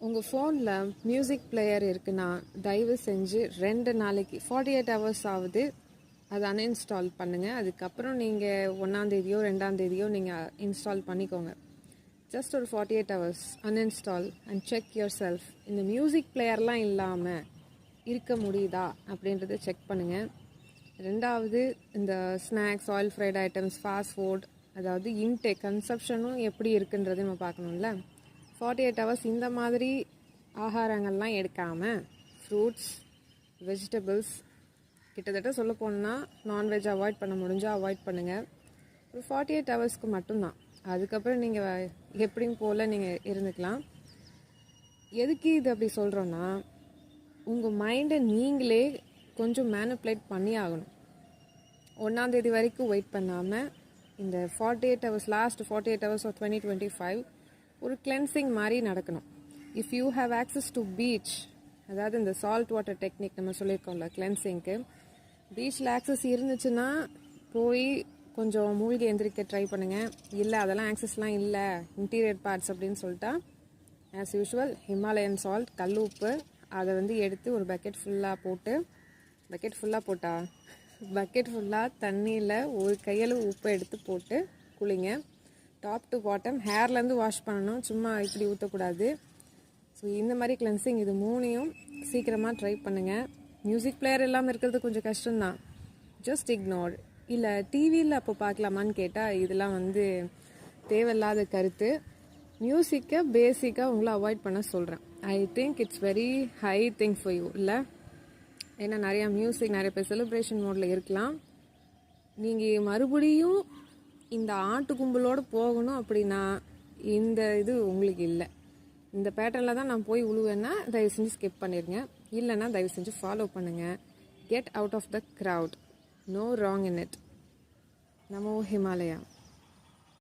உங்கள் ஃபோனில் music player இருக்குன்னா தயவு செஞ்சு 2 நாளைக்கு 48 ஹவர்ஸ் ஆகுது அதை அன்இன்ஸ்டால் பண்ணுங்கள். அதுக்கப்புறம் நீங்கள் 1ஆம் தேதியோ 2ஆம் தேதியோ நீங்கள் இன்ஸ்டால் பண்ணிக்கோங்க. ஜஸ்ட் ஒரு 48 hours uninstall and check your self. இந்த மியூசிக் பிளேயர்லாம் இல்லாமல் இருக்க முடியுதா அப்படின்றத செக் பண்ணுங்கள். 2வது, இந்த snacks, oil fried items, fast food, அதாவது இன்டேக் கன்சப்ஷனும் எப்படி இருக்குன்றது நம்ம பார்க்கணும்ல. 48 ஹவர்ஸ் இந்த மாதிரி ஆகாரங்கள்லாம் எடுக்காமல் ஃப்ரூட்ஸ், வெஜிடபிள்ஸ், கிட்டத்தட்ட சொல்ல போனால் நான்வெஜ் அவாய்ட் பண்ண முடிஞ்சால் அவாய்ட் பண்ணுங்கள். ஒரு 48 ஹவர்ஸ்க்கு மட்டும்தான். அதுக்கப்புறம் நீங்கள் எப்படியும் போல் நீங்கள் இருந்துக்கலாம். எதுக்கு இது அப்படி சொல்கிறோன்னா, உங்கள் மைண்டை நீங்களே கொஞ்சம் மேனிப்புலேட் பண்ணி ஆகணும். 1ஆம் தேதி வரைக்கும் வெயிட் பண்ணாமல் இந்த 48 ஹவர்ஸ், லாஸ்ட் 48 ஹவர்ஸ் ஆஃப் 2025 ஒரு கிளென்சிங் மாதிரி நடக்கணும். If you have access to beach, அதாவது இந்த சால்ட் வாட்டர் டெக்னிக் நம்ம சொல்லியிருக்கோம்ல கிளென்சிங்க்கு, பீச்சில் ஆக்சஸ் இருந்துச்சுன்னா போய் கொஞ்சம் மூழ்கி எந்திரிக்க ட்ரை பண்ணுங்கள். இல்லை அதெல்லாம் ஆக்சஸ்லாம் இல்லை, இன்டீரியர் பார்ட்ஸ் அப்படின்னு சொல்லிட்டா ஆஸ் யூஷுவல் ஹிமாலயன் சால்ட், கல் உப்பு, அதை எடுத்து ஒரு பக்கெட் ஃபுல்லாக தண்ணியில் ஒரு கையளவு உப்பை எடுத்து போட்டு குளிங்க. டாப் டு பாட்டம் ஹேர்லேருந்து வாஷ் பண்ணணும், சும்மா இப்படி ஊற்றக்கூடாது. ஸோ இந்த மாதிரி கிளென்சிங் இது 3ஐயும் சீக்கிரமாக ட்ரை பண்ணுங்கள். மியூசிக் பிளேயர் இல்லாமல் இருக்கிறது கொஞ்சம் கஷ்டம்தான். Just ignore. இல்லை டிவியில் அப்போ பார்க்கலாமான்னு கேட்டால் இதெல்லாம் தேவையில்லாத கருத்து. மியூசிக்கை பேசிக்காக உங்களை அவாய்ட் பண்ண சொல்கிறேன். I think it's very high thing for you. இல்லை ஏன்னா நிறைய பேர் செலிப்ரேஷன் மோடில் இருக்கலாம். நீங்கள் மறுபடியும் இந்த ஆட்டு கும்பலோடு போகணும் அப்படின்னா இந்த இது உங்களுக்கு இல்லை. இந்த பேட்டர்னில் தான் நான் போய் உழுவேன்னா தயவு செஞ்சு ஸ்கிப் பண்ணிடுங்க. இல்லைன்னா தயவு செஞ்சு ஃபாலோ பண்ணுங்கள். Get out of the crowd. No wrong in it. நமோ ஹிமாலயா.